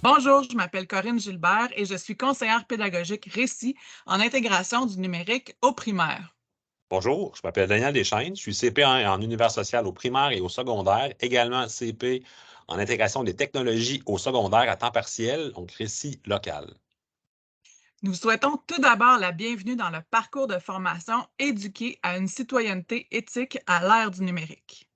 Bonjour, je m'appelle Corinne Gilbert et je suis conseillère pédagogique récit en intégration du numérique au primaire. Bonjour, je m'appelle Daniel Deschênes, je suis CP en univers social au primaire et au secondaire, également CP en intégration des technologies au secondaire à temps partiel, donc récit local. Nous souhaitons tout d'abord la bienvenue dans le parcours de formation éduqué à une citoyenneté éthique à l'ère du numérique.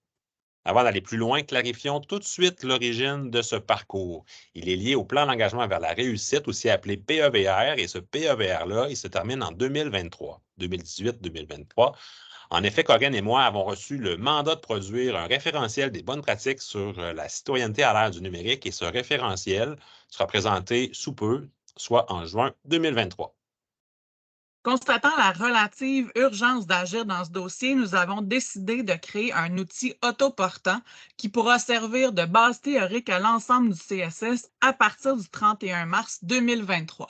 Avant d'aller plus loin, clarifions tout de suite l'origine de ce parcours. Il est lié au plan d'engagement vers la réussite, aussi appelé PEVR, et ce PEVR-là, il se termine en 2023, 2018-2023. En effet, Corinne et moi avons reçu le mandat de produire un référentiel des bonnes pratiques sur la citoyenneté à l'ère du numérique et ce référentiel sera présenté sous peu, soit en juin 2023. Constatant la relative urgence d'agir dans ce dossier, nous avons décidé de créer un outil autoportant qui pourra servir de base théorique à l'ensemble du CSS à partir du 31 mars 2023.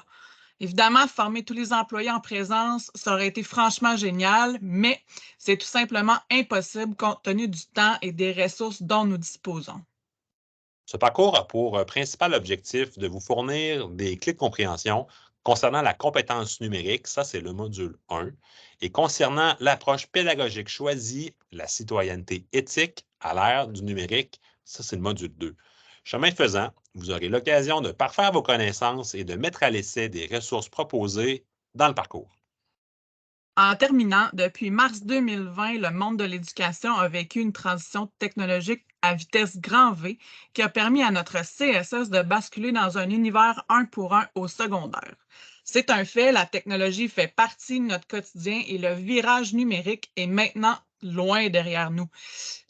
Évidemment, former tous les employés en présence, ça aurait été franchement génial, mais c'est tout simplement impossible compte tenu du temps et des ressources dont nous disposons. Ce parcours a pour principal objectif de vous fournir des clés de compréhension concernant la compétence numérique, ça c'est le module 1, et concernant l'approche pédagogique choisie, la citoyenneté éthique à l'ère du numérique, ça c'est le module 2. Chemin faisant, vous aurez l'occasion de parfaire vos connaissances et de mettre à l'essai des ressources proposées dans le parcours. En terminant, depuis mars 2020, le monde de l'éducation a vécu une transition technologique à vitesse grand V qui a permis à notre CSS de basculer dans un univers un pour un au secondaire. C'est un fait, la technologie fait partie de notre quotidien et le virage numérique est maintenant loin derrière nous.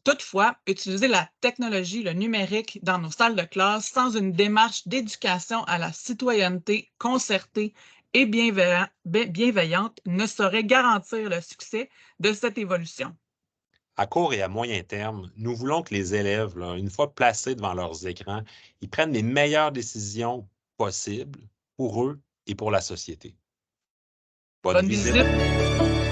Toutefois, utiliser la technologie, le numérique dans nos salles de classe sans une démarche d'éducation à la citoyenneté concertée et bienveillante ne saurait garantir le succès de cette évolution. À court et à moyen terme, nous voulons que les élèves, là, une fois placés devant leurs écrans, ils prennent les meilleures décisions possibles pour eux et pour la société. Bonne Bonne visite! visite!